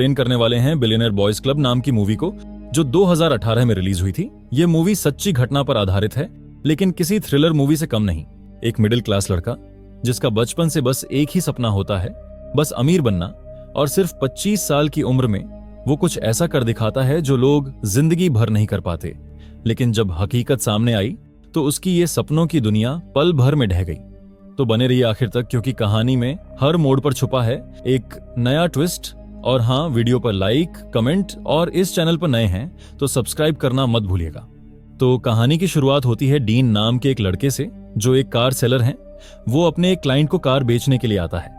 Explain करने वाले हैं बिलियनर बॉयज क्लब नाम की मूवी को, जो 2018 में रिलीज हुई थी। ये मूवी सच्ची घटना पर आधारित है, लेकिन किसी थ्रिलर मूवी से कम नहीं। एक मिडिल क्लास लड़का जिसका बचपन से बस एक ही सपना होता है, बस अमीर बनना, और सिर्फ 25 साल की उम्र में वो कुछ ऐसा कर दिखाता है जो लोग जिंदगी भर नहीं कर पाते। लेकिन जब हकीकत सामने आई तो उसकी ये सपनों की दुनिया पल भर में ढह गई। तो बने रहिए आखिर तक, क्योंकि कहानी में हर मोड़ पर छुपा है एक नया ट्विस्ट। और हाँ, वीडियो पर लाइक, कमेंट और इस चैनल पर नए हैं तो सब्सक्राइब करना मत भूलिएगा। तो कहानी की शुरुआत होती है डीन नाम के एक लड़के से, जो एक कार सेलर हैं। वो अपने एक क्लाइंट को कार बेचने के लिए आता है।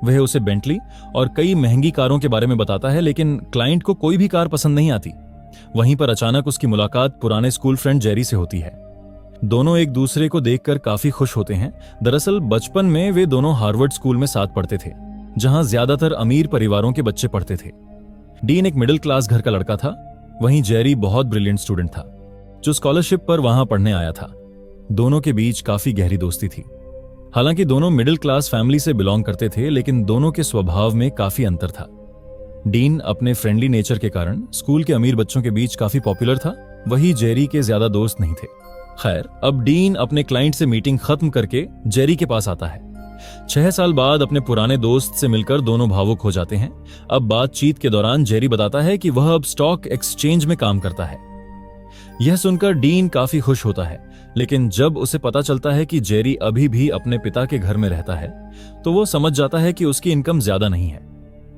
वह उसे बेंटली और कई महंगी कारों के बारे में बताता है, लेकिन क्लाइंट को कोई भी कार पसंद नहीं आती। वहीं पर अचानक उसकी मुलाकात पुराने स्कूल फ्रेंड जेरी से होती है। दोनों एक दूसरे को देखकर काफी खुश होते हैं। दरअसल बचपन में वे दोनों हार्वर्ड स्कूल में साथ पढ़ते थे, जहां ज्यादातर अमीर परिवारों के बच्चे पढ़ते थे। डीन एक मिडिल क्लास घर का लड़का था, वहीं जेरी बहुत ब्रिलियंट स्टूडेंट था, जो स्कॉलरशिप पर वहां पढ़ने आया था। दोनों के बीच काफी गहरी दोस्ती थी। हालांकि दोनों मिडिल क्लास फैमिली से बिलोंग करते थे, लेकिन दोनों के स्वभाव में काफी अंतर था। डीन अपने फ्रेंडली नेचर के कारण स्कूल के अमीर बच्चों के बीच काफी पॉपुलर था, वहीं जेरी के ज्यादा दोस्त नहीं थे। खैर, अब डीन अपने क्लाइंट से मीटिंग खत्म करके जेरी के पास आता है। 6 साल बाद अपने पुराने दोस्त से मिलकर दोनों भावुक हो जाते हैं। अब बातचीत के दौरान जेरी बताता है कि वह अब स्टॉक एक्सचेंज में काम करता है। यह सुनकर डीन काफी खुश होता है, लेकिन जब उसे पता चलता है कि जेरी अभी भी अपने पिता के घर में रहता है, तो वो समझ जाता है कि उसकी इनकम ज्यादा नहीं है।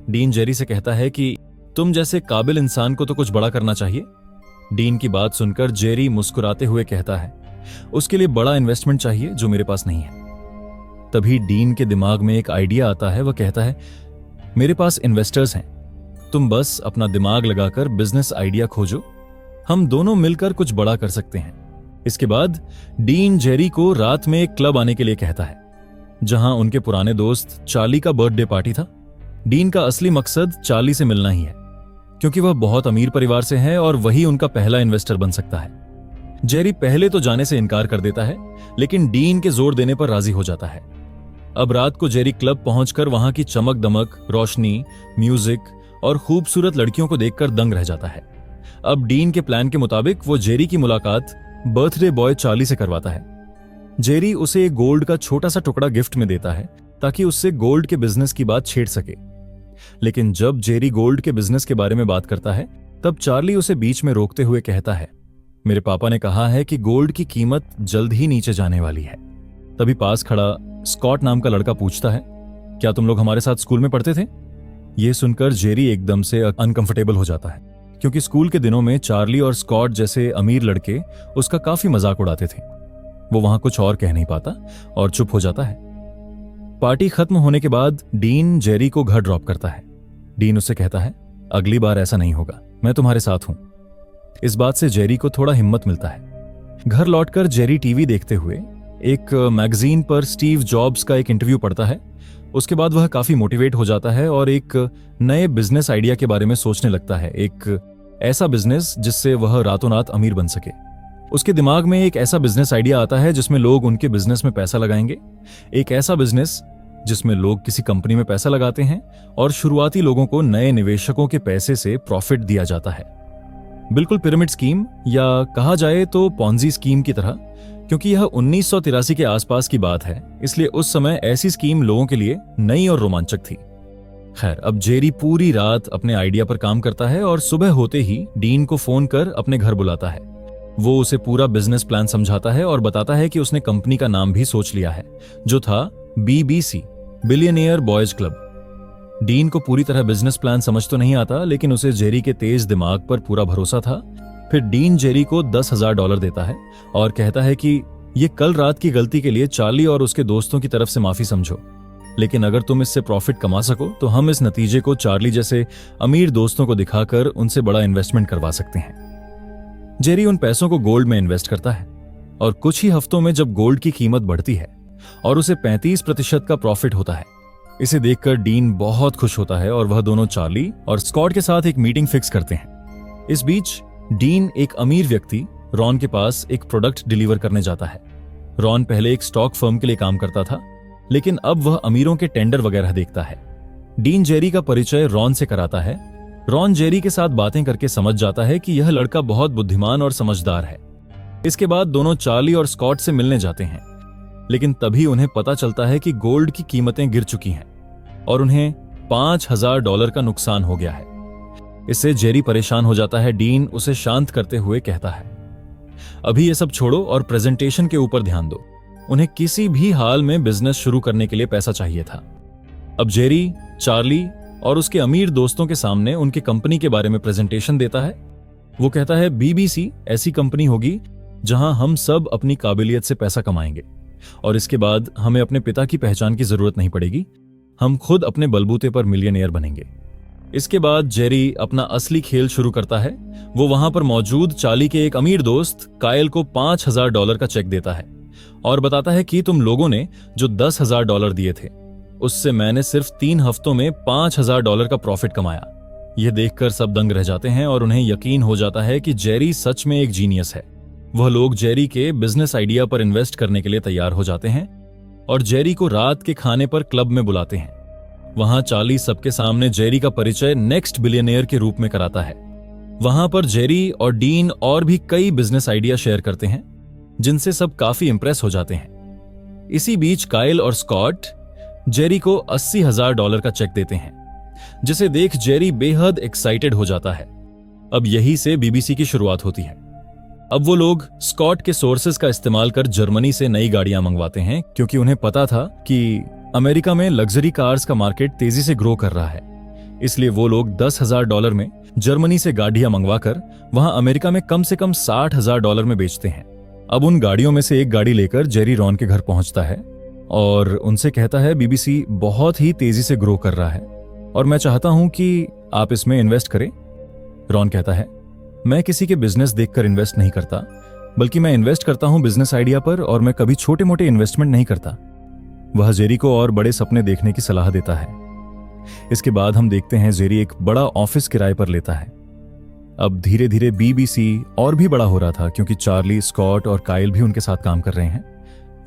डीन जेरी से कहता है कि तुम जैसे काबिल इंसान को तो कुछ बड़ा करना चाहिए। डीन की बात सुनकर जेरी मुस्कुराते हुए कहता है, उसके लिए बड़ा इन्वेस्टमेंट चाहिए जो मेरे पास नहीं है। तभी डीन के दिमाग में एक आइडिया आता है। वह कहता है, मेरे पास इन्वेस्टर्स हैं, तुम बस अपना दिमाग लगाकर बिजनेस आइडिया खोजो, हम दोनों मिलकर कुछ बड़ा कर सकते हैं। इसके बाद डीन जेरी को रात में एक क्लब आने के लिए कहता है, जहां उनके पुराने दोस्त चार्ली का बर्थडे पार्टी था। डीन का असली मकसद चार्ली से मिलना ही है, क्योंकि वह बहुत अमीर परिवार से है और वही उनका पहला इन्वेस्टर बन सकता है। जेरी पहले तो जाने से इनकार कर देता है, लेकिन डीन के जोर देने पर राजी हो जाता है। अब रात को जेरी क्लब पहुंचकर वहां की चमक दमक, रोशनी, म्यूजिक और खूबसूरत लड़कियों को देखकर दंग रह जाता है। अब डीन के प्लान के मुताबिक वो जेरी की मुलाकात बर्थडे बॉय चार्ली से करवाता है। जेरी उसे एक गोल्ड का छोटा सा टुकड़ा गिफ्ट में देता है, ताकि उससे गोल्ड के बिजनेस की बात छेड़ सके। लेकिन जब जेरी गोल्ड के बिजनेस के बारे में बात करता है, तब चार्ली उसे बीच में रोकते हुए कहता है, मेरे पापा ने कहा है कि गोल्ड की कीमत जल्द ही नीचे जाने वाली है। तभी पास खड़ा स्कॉट नाम का लड़का पूछता है, क्या तुम लोग हमारे साथ स्कूल में पढ़ते थे? यह सुनकर जेरी एकदम से अनकंफर्टेबल हो जाता है, क्योंकि स्कूल के दिनों में चार्ली और स्कॉट जैसे अमीर लड़के उसका काफी मजाक उड़ाते थे। वो वहां कुछ और कह नहीं पाता और चुप हो जाता है। पार्टी खत्म होने के बाद डीन जेरी को घर ड्रॉप करता है। डीन उससे कहता है, अगली बार ऐसा नहीं होगा, मैं तुम्हारे साथ हूं। इस बात से जेरी को थोड़ा हिम्मत मिलता है। घर लौटकर जेरी टीवी देखते हुए एक मैगजीन पर स्टीव जॉब्स का एक इंटरव्यू पढ़ता है। उसके बाद वह काफी मोटिवेट हो जाता है और एक नए बिजनेस आइडिया के बारे में सोचने लगता है, एक ऐसा बिजनेस जिससे वह रातों रात अमीर बन सके। उसके दिमाग में एक ऐसा बिजनेस आइडिया आता है जिसमें लोग उनके बिजनेस में पैसा लगाएंगे, एक ऐसा बिजनेस जिसमें लोग किसी कंपनी में पैसा लगाते हैं और शुरुआती लोगों को नए निवेशकों के पैसे से प्रॉफिट दिया जाता है। बिल्कुल पिरामिड स्कीम, या कहा जाए तो पॉन्जी स्कीम की तरह, क्योंकि यह 1983 के आसपास की बात है, इसलिए उस समय ऐसी स्कीम लोगों के लिए नई और रोमांचक थी। खैर, अब जेरी पूरी रात अपने आइडिया पर काम करता है और सुबह होते ही डीन को फोन कर अपने घर बुलाता है। वो उसे पूरा बिजनेस प्लान समझाता है और बताता है कि उसने कंपनी का नाम भी सोच लिया है, जो था BBC, billionaire boys club. Dean को पूरी तरह बिजनेस प्लान समझ तो नहीं आता, लेकिन उसे जेरी के तेज दिमाग पर पूरा भरोसा था। फिर डीन जेरी को $10,000 देता है और कहता है कि ये कल रात की गलती के लिए चार्ली और उसके दोस्तों की तरफ से माफी समझो, लेकिन अगर तुम इससे प्रॉफिट कमा सको तो हम इस नतीजे को चार्ली जैसे अमीर दोस्तों को दिखाकर उनसे बड़ा इन्वेस्टमेंट करवा सकते हैं। जेरी उन पैसों को गोल्ड में इन्वेस्ट करता है और कुछ ही हफ्तों में जब गोल्ड की कीमत बढ़ती है और उसे 35% का प्रॉफिट होता है, इसे देखकर डीन बहुत खुश होता है और वह दोनों चार्ली और स्कॉट के साथ एक मीटिंग फिक्स करते हैं। इस बीच डीन एक अमीर व्यक्ति रॉन के पास एक प्रोडक्ट डिलीवर करने जाता है। रॉन पहले एक स्टॉक फर्म के लिए काम करता था, लेकिन अब वह अमीरों के टेंडर वगैरह देखता है। डीन जेरी का परिचय रॉन से कराता है रॉन जेरी के साथ बातें करके समझ जाता है कि यह लड़का बहुत बुद्धिमान और समझदार है। इसके बाद दोनों चार्ली और स्कॉट से मिलने जाते हैं, लेकिन तभी उन्हें पता चलता है कि गोल्ड की कीमतें गिर चुकी हैं और उन्हें $5,000 का नुकसान हो गया है। इससे जेरी परेशान हो जाता है। डीन उसे शांत करते हुए कहता है, अभी ये सब छोड़ो और प्रेजेंटेशन के ऊपर ध्यान दो। उन्हें किसी भी हाल में बिजनेस शुरू करने के लिए पैसा चाहिए था। अब जेरी चार्ली और उसके अमीर दोस्तों के सामने उनकी कंपनी के बारे में प्रेजेंटेशन देता है। वो कहता है, बीबीसी ऐसी कंपनी होगी जहां हम सब अपनी काबिलियत से पैसा कमाएंगे और इसके बाद हमें अपने पिता की पहचान की जरूरत नहीं पड़ेगी। हम खुद अपने बलबूते पर मिलियनेयर बनेंगे। इसके बाद जेरी अपना असली खेल शुरू करता है। वो वहां पर मौजूद चार्ली के एक अमीर दोस्त कायल को $5,000 का चेक देता है और बताता है कि तुम लोगों ने जो $10,000 दिए थे उससे मैंने सिर्फ 3 हफ्तों में $5,000 का प्रॉफिट कमाया। यह देखकर सब दंग रह जाते हैं और उन्हें यकीन हो जाता है कि जेरी सच में एक जीनियस है। वह लोग जेरी के बिजनेस आइडिया पर इन्वेस्ट करने के लिए तैयार हो जाते हैं और जेरी को रात के खाने पर क्लब में बुलाते हैं। वहां चार्ली सबके सामने जेरी का परिचय नेक्स्ट बिलियनियर के रूप में कराता है। वहां पर जेरी और डीन और भी कई बिजनेस आइडिया शेयर करते हैं जिनसे सब काफी इंप्रेस हो जाते हैं। इसी बीच काइल और स्कॉट जेरी को $80,000 का चेक देते हैं, जिसे देख जेरी बेहद एक्साइटेड हो जाता है। अब यही से बीबीसी की शुरुआत होती है। अब वो लोग स्कॉट के सोर्सेज का इस्तेमाल कर जर्मनी से नई गाड़ियां मंगवाते हैं, क्योंकि उन्हें पता था कि अमेरिका में लग्जरी कार्स का मार्केट तेजी से ग्रो कर रहा है। इसलिए वो लोग $10,000 में जर्मनी से गाड़ियां मंगवाकर वहां अमेरिका में कम से कम $60,000 में बेचते हैं। अब उन गाड़ियों में से एक गाड़ी लेकर जेरी रॉन के घर पहुंचता है और उनसे कहता है, बीबीसी बहुत ही तेजी से ग्रो कर रहा है और मैं चाहता हूं कि आप इसमें इन्वेस्ट करें। रॉन कहता है, मैं किसी के बिजनेस देखकर इन्वेस्ट नहीं करता, बल्कि मैं इन्वेस्ट करता हूं बिजनेस आइडिया पर और मैं कभी छोटे मोटे इन्वेस्टमेंट नहीं करता। वह जेरी को और बड़े सपने देखने की सलाह देता है। इसके बाद हम देखते हैं जेरी एक बड़ा ऑफिस किराए पर लेता है। अब धीरे धीरे बीबीसी और भी बड़ा हो रहा था, क्योंकि चार्ली, स्कॉट और काइल भी उनके साथ काम कर रहे हैं।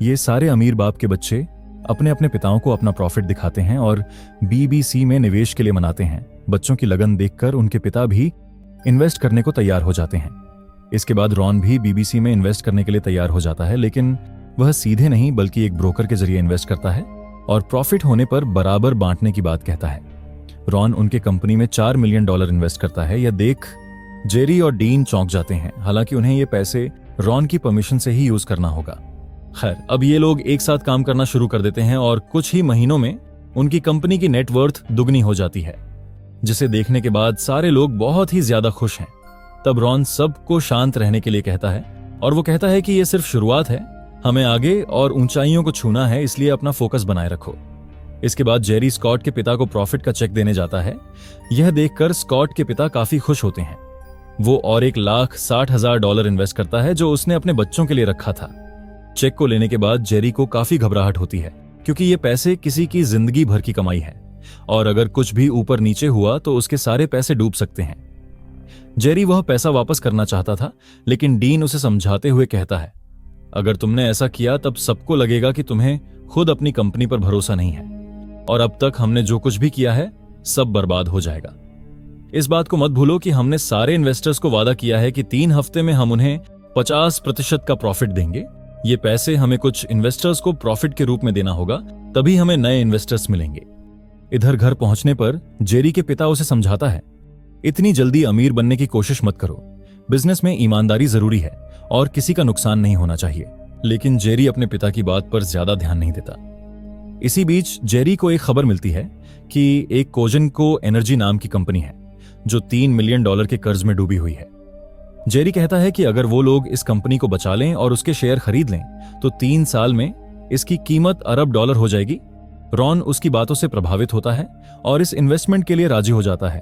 ये सारे अमीर बाप के बच्चे अपने अपने पिताओं को अपना प्रॉफिट दिखाते हैं और बीबीसी में निवेश के लिए मनाते हैं। बच्चों की लगन देखकर उनके पिता भी इन्वेस्ट करने को तैयार हो जाते हैं। इसके बाद रॉन भी बीबीसी में इन्वेस्ट करने के लिए तैयार हो जाता है, लेकिन वह सीधे नहीं बल्कि एक ब्रोकर के जरिए इन्वेस्ट करता है और प्रॉफिट होने पर बराबर बांटने की बात कहता है। रॉन उनके कंपनी में $4 मिलियन इन्वेस्ट करता है। यह देख जेरी और डीन चौंक जाते हैं, हालांकि उन्हें ये पैसे रॉन की परमिशन से ही यूज करना होगा। खैर, अब ये लोग एक साथ काम करना शुरू कर देते हैं और कुछ ही महीनों में उनकी कंपनी की नेटवर्थ दुगनी हो जाती है, जिसे देखने के बाद सारे लोग बहुत ही ज्यादा खुश हैं। तब रॉन सबको शांत रहने के लिए कहता है और वो कहता है कि यह सिर्फ शुरुआत है, हमें आगे और ऊंचाइयों को छूना है, इसलिए अपना फोकस बनाए रखो। इसके बाद जेरी स्कॉट के पिता को प्रॉफिट का चेक देने जाता है। यह देखकर स्कॉट के पिता काफी खुश होते हैं। वो और $1,60,000 इन्वेस्ट करता है जो उसने अपने बच्चों के लिए रखा था। चेक को लेने के बाद जेरी को काफी घबराहट होती है, क्योंकि ये पैसे किसी की जिंदगी भर की कमाई है और अगर कुछ भी ऊपर नीचे हुआ तो उसके सारे पैसे डूब सकते हैं। जेरी वह पैसा वापस करना चाहता था, लेकिन डीन उसे समझाते हुए कहता है, अगर तुमने ऐसा किया तब सबको लगेगा कि तुम्हें खुद अपनी कंपनी पर भरोसा नहीं है और अब तक हमने जो कुछ भी किया है सब बर्बाद हो जाएगा। इस बात को मत भूलो कि हमने सारे इन्वेस्टर्स को वादा किया है कि 3 हफ्ते में हम उन्हें 50% का प्रॉफिट देंगे। ये पैसे हमें कुछ इन्वेस्टर्स को प्रॉफिट के रूप में देना होगा, तभी हमें नए इन्वेस्टर्स मिलेंगे। इधर घर पहुंचने पर जेरी के पिता उसे समझाता है, इतनी जल्दी अमीर बनने की कोशिश मत करो, बिजनेस में ईमानदारी जरूरी है और किसी का नुकसान नहीं होना चाहिए। लेकिन जेरी अपने पिता की बात पर ज्यादा ध्यान नहीं देता। इसी बीच जेरी को एक खबर मिलती है कि एक कोजेनको एनर्जी नाम की कंपनी है जो $3 मिलियन के कर्ज में डूबी हुई है। जेरी कहता है कि अगर वो लोग इस कंपनी को बचा लें और उसके शेयर खरीद लें तो 3 साल में इसकी कीमत $1 अरब हो जाएगी। रॉन उसकी बातों से प्रभावित होता है और इस इन्वेस्टमेंट के लिए राजी हो जाता है।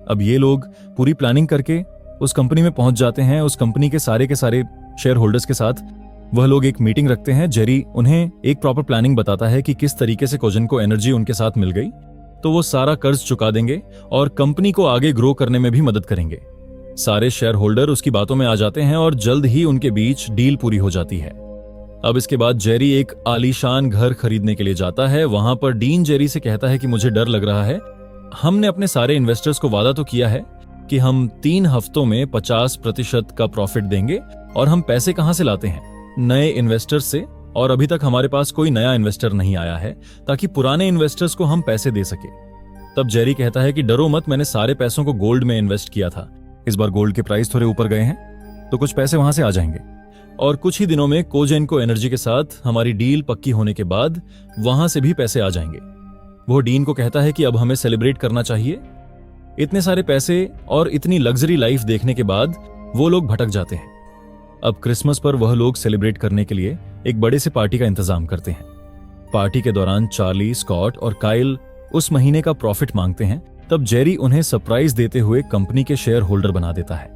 अब ये लोग पूरी प्लानिंग करके उस कंपनी में पहुंच जाते हैं। उस कंपनी के सारे शेयर होल्डर्स के साथ वह लोग एक मीटिंग रखते हैं। जेरी उन्हें एक प्रॉपर प्लानिंग बताता है कि किस तरीके से कोजेनको एनर्जी उनके साथ मिल गई तो वो सारा कर्ज चुका देंगे और कंपनी को आगे ग्रो करने में भी मदद करेंगे। सारे शेयर होल्डर उसकी बातों में आ जाते हैं और जल्द ही उनके बीच डील पूरी हो जाती है। अब इसके बाद जेरी एक आलीशान घर खरीदने के लिए जाता है। वहां पर डीन जेरी से कहता है कि मुझे डर लग रहा है हमने अपने सारे इन्वेस्टर्स को वादा तो किया है कि हम 3 हफ्तों में 50% का प्रॉफिट देंगे, और हम पैसे कहां से लाते हैं? नए इन्वेस्टर्स से, और अभी तक हमारे पास कोई नया इन्वेस्टर नहीं आया है ताकि पुराने इन्वेस्टर्स को हम पैसे दे सके। तब जेरी कहता है कि डरो मत, मैंने सारे पैसों को गोल्ड में इन्वेस्ट किया था। इस बार गोल्ड के प्राइस थोड़े ऊपर गए हैं तो कुछ पैसे वहां से आ जाएंगे, और कुछ ही दिनों में कोजेनको एनर्जी के साथ हमारी डील पक्की होने के बाद वहां से भी पैसे आ जाएंगे। वो डीन को कहता है कि अब हमें सेलिब्रेट करना चाहिए। इतने सारे पैसे और इतनी लग्जरी लाइफ देखने के बाद वो लोग भटक जाते हैं। अब क्रिसमस पर वह लोग सेलिब्रेट करने के लिए एक बड़े से पार्टी का इंतजाम करते हैं। पार्टी के दौरान चार्ली, स्कॉट और काइल उस महीने का प्रॉफिट मांगते हैं। तब जेरी उन्हें सरप्राइज देते हुए कंपनी के शेयर होल्डर बना देता है।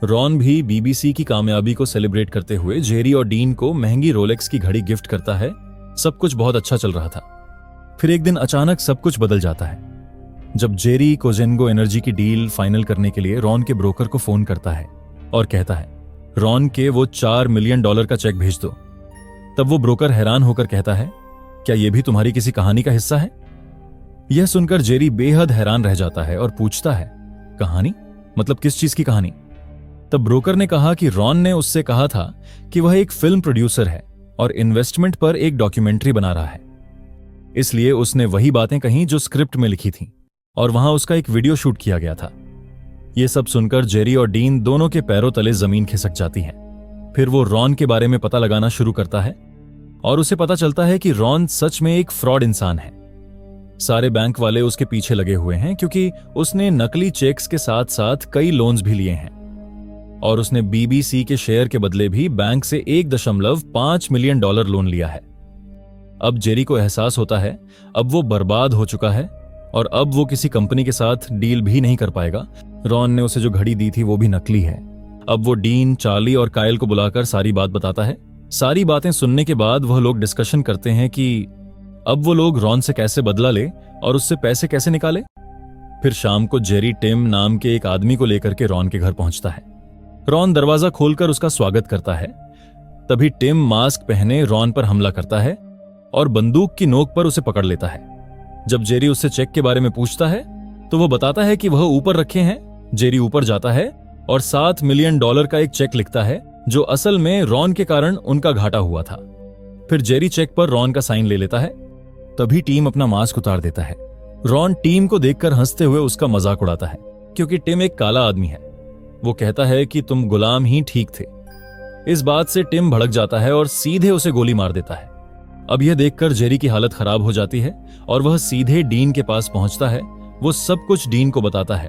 रॉन भी बीबीसी की कामयाबी को सेलिब्रेट करते हुए जेरी और डीन को महंगी रोलेक्स की घड़ी गिफ्ट करता है। सब कुछ बहुत अच्छा चल रहा था। फिर एक दिन अचानक सब कुछ बदल जाता है जब जेरी कोजेनको एनर्जी की डील फाइनल करने के लिए रॉन के ब्रोकर को फोन करता है और कहता है रॉन के वो $4 मिलियन का चेक भेज दो। तब वो ब्रोकर हैरान होकर कहता है, क्या यह भी तुम्हारी किसी कहानी का हिस्सा है? यह सुनकर जेरी बेहद हैरान रह जाता है और पूछता है, कहानी? मतलब किस चीज की कहानी? तब ब्रोकर ने कहा कि रॉन ने उससे कहा था कि वह एक फिल्म प्रोड्यूसर है और इन्वेस्टमेंट पर एक डॉक्यूमेंट्री बना रहा है, इसलिए उसने वही बातें कहीं जो स्क्रिप्ट में लिखी थी, और वहां उसका एक वीडियो शूट किया गया था। यह सब सुनकर जेरी और डीन दोनों के पैरों तले जमीन खिसक जाती है। फिर वो रॉन के बारे में पता लगाना शुरू करता है और उसे पता चलता है कि रॉन सच में एक फ्रॉड इंसान है। सारे बैंक वाले उसके पीछे लगे हुए हैं क्योंकि उसने नकली चेक्स के साथ साथ कई लोन्स भी लिए हैं, और उसने बीबीसी के शेयर के बदले भी बैंक से $1.5 मिलियन लोन लिया है। अब जेरी को एहसास होता है अब वो बर्बाद हो चुका है और अब वो किसी कंपनी के साथ डील भी नहीं कर पाएगा। रॉन ने उसे जो घड़ी दी थी वो भी नकली है। अब वो डीन, चार्ली और काइल को बुलाकर सारी बात बताता है। सारी बातें सुनने के बाद वह लोग डिस्कशन करते हैं कि अब वो लोग रॉन से कैसे बदला ले और उससे पैसे कैसे निकाले। फिर शाम को जेरी टिम नाम के एक आदमी को लेकर के रॉन के घर पहुंचता है। रॉन दरवाजा खोलकर उसका स्वागत करता है। तभी टिम मास्क पहने रॉन पर हमला करता है और बंदूक की नोक पर उसे पकड़ लेता है। जब जेरी उससे चेक के बारे में पूछता है तो वह बताता है कि वह ऊपर रखे हैं। जेरी ऊपर जाता है और $7 मिलियन का एक चेक लिखता है जो असल में रॉन के कारण उनका घाटा हुआ था। फिर जेरी चेक पर रॉन का साइन ले लेता है। तभी टीम अपना मास्क उतार देता है। रॉन टीम को देखकर हंसते हुए उसका मजाक उड़ाता है क्योंकि टिम एक काला आदमी है। वो कहता है कि तुम गुलाम ही ठीक थे। इस बात से टिम भड़क जाता है और सीधे उसे गोली मार देता है। अब यह देखकर जेरी की हालत खराब हो जाती है और वह सीधे डीन के पास पहुंचता है। वो सब कुछ डीन को बताता है।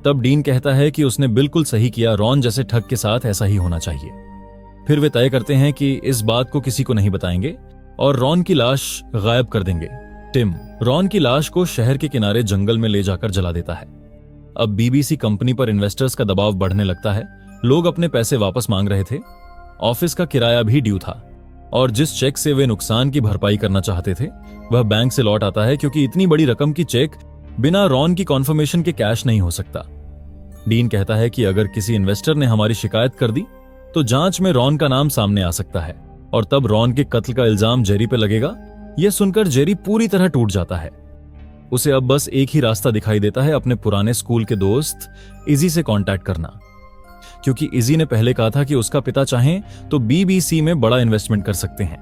तब डीन कहता है कि उसने बिल्कुल सही किया, रॉन जैसे ठग के साथ ऐसा ही होना चाहिए। फिर वे तय करते हैं कि इस बात को किसी को नहीं बताएंगे और रॉन की लाश गायब कर देंगे। टिम रॉन की लाश को शहर के किनारे जंगल में ले जाकर जला देता है। अब बीबीसी कंपनी पर इन्वेस्टर्स का दबाव बढ़ने लगता है। लोग अपने पैसे वापस मांग रहे थे। ऑफिस का किराया भी ड्यू था और जिस चेक से वे नुकसान की भरपाई करना चाहते थे वह बैंक से लौट आता है क्योंकि इतनी बड़ी रकम की चेक बिना रॉन की कॉन्फर्मेशन के कैश नहीं हो सकता। डीन कहता है कि अगर किसी इन्वेस्टर ने हमारी शिकायत कर दी तो जांच में रॉन का नाम सामने आ सकता है और तब रॉन के कत्ल का इल्जाम जेरी पे लगेगा। यह सुनकर जेरी पूरी तरह टूट जाता है। उसे अब बस एक ही रास्ता दिखाई देता है, अपने पुराने स्कूल के दोस्त इजी से कांटेक्ट करना, क्योंकि इजी ने पहले कहा था कि उसका पिता चाहें तो बीबीसी में बड़ा इन्वेस्टमेंट कर सकते हैं।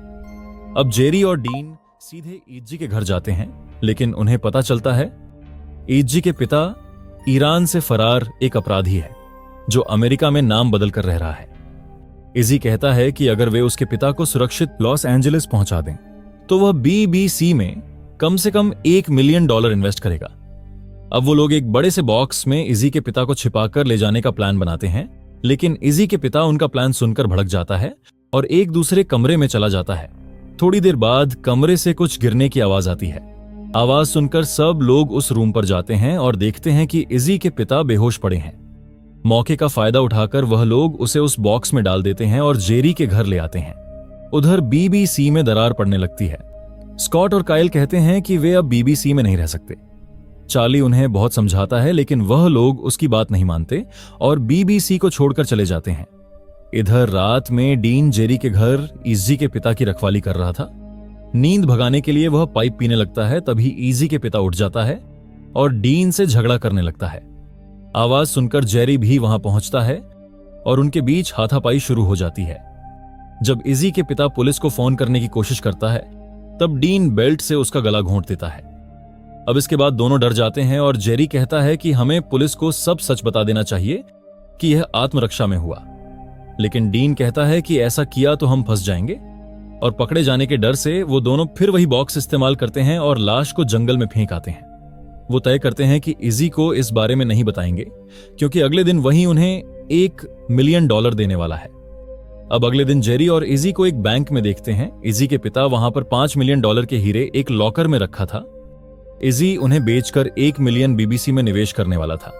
अब जेरी और डीन सीधे इजी के घर जाते हैं, लेकिन उन्हें पता चलता है इजी के पिता ईरान से फरार एक अपराधी है जो अमेरिका में नाम बदल कर रह रहा है। इजी कहता है कि अगर वे उसके पिता को सुरक्षित लॉस एंजलिस पहुंचा दें तो वह बीबीसी में कम से कम $1 मिलियन इन्वेस्ट करेगा। अब वो लोग एक बड़े से बॉक्स में इजी के पिता को छिपाकर ले जाने का प्लान बनाते हैं, लेकिन इजी के पिता उनका प्लान सुनकर भड़क जाता है और एक दूसरे कमरे में चला जाता है। थोड़ी देर बाद कमरे से कुछ गिरने की आवाज आती है। आवाज सुनकर सब लोग उस रूम पर जाते हैं और देखते हैं कि इजी के पिता बेहोश पड़े हैं। मौके का फायदा उठाकर वह लोग उसे उस बॉक्स में डाल देते हैं और जेरी के घर ले आते हैं। उधर बीबीसी में दरार पड़ने लगती है। स्कॉट और काइल कहते हैं कि वे अब बीबीसी में नहीं रह सकते। चार्ली उन्हें बहुत समझाता है लेकिन वह लोग उसकी बात नहीं मानते और बीबीसी को छोड़कर चले जाते हैं। इधर रात में डीन जेरी के घर इजी के पिता की रखवाली कर रहा था। नींद भगाने के लिए वह पाइप पीने लगता है। तभी इजी के पिता उठ जाता है और डीन से झगड़ा करने लगता है। आवाज सुनकर जेरी भी वहां पहुंचता है और उनके बीच हाथापाई शुरू हो जाती है। जब इजी के पिता पुलिस को फोन करने की कोशिश करता है तब डीन बेल्ट से उसका गला घोंट देता है। अब इसके बाद दोनों डर जाते हैं और जेरी कहता है कि हमें पुलिस को सब सच बता देना चाहिए कि यह आत्मरक्षा में हुआ। लेकिन डीन कहता है कि ऐसा किया तो हम फंस जाएंगे, और पकड़े जाने के डर से वो दोनों फिर वही बॉक्स इस्तेमाल करते हैं और लाश को जंगल में फेंक आते हैं। वो तय करते हैं कि इजी को इस बारे में नहीं बताएंगे क्योंकि अगले दिन वही उन्हें $1 मिलियन देने वाला है। अब अगले दिन जेरी और इजी को एक बैंक में देखते हैं। इजी के पिता वहां पर $5 मिलियन के हीरे एक लॉकर में रखा था। इजी उन्हें बेचकर $1 मिलियन बीबीसी में निवेश करने वाला था।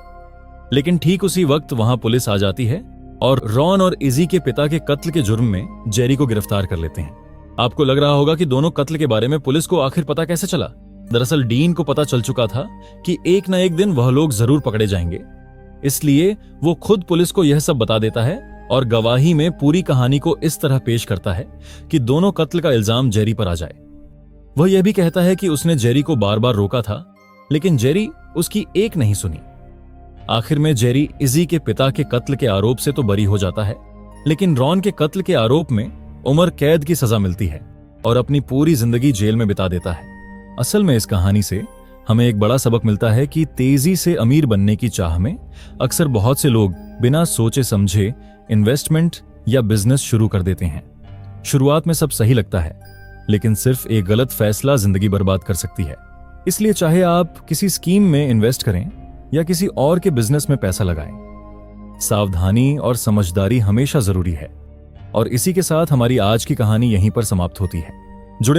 लेकिन ठीक उसी वक्त वहां पुलिस आ जाती है और रॉन और इजी के पिता के कत्ल के जुर्म में जेरी को गिरफ्तार कर लेते हैं। आपको लग रहा होगा कि दोनों कत्ल के बारे में पुलिस को आखिर पता कैसे चला। दरअसल डीन को पता चल चुका था कि एक न एक दिन वह लोग जरूर पकड़े जाएंगे, इसलिए वो खुद पुलिस को यह सब बता देता है और गवाही में पूरी कहानी को इस तरह पेश करता है कि दोनों कत्ल का इल्जाम जेरी पर आ जाए। वह यह भी कहता है कि उसने जेरी को बार बार रोका था, लेकिन जेरी उसकी एक नहीं सुनी। आखिर में जेरी इजी के पिता के कत्ल के आरोप से तो बरी हो जाता है, लेकिन रॉन के कत्ल के आरोप में उम्र कैद की सजा मिलती है और अपनी पूरी जिंदगी जेल में बिता देता है। असल में इस कहानी से हमें एक बड़ा सबक मिलता है कि तेजी से अमीर बनने की चाह में अक्सर बहुत से लोग बिना सोचे समझे इन्वेस्टमेंट या बिजनेस शुरू कर देते हैं। शुरुआत में सब सही लगता है, लेकिन सिर्फ एक गलत फैसला जिंदगी बर्बाद कर सकती है। इसलिए चाहे आप किसी स्कीम में इन्वेस्ट करें या किसी और के बिजनेस में पैसा लगाएं, सावधानी और समझदारी हमेशा जरूरी है। और इसी के साथ हमारी आज की कहानी यहीं पर समाप्त होती है। जुड़े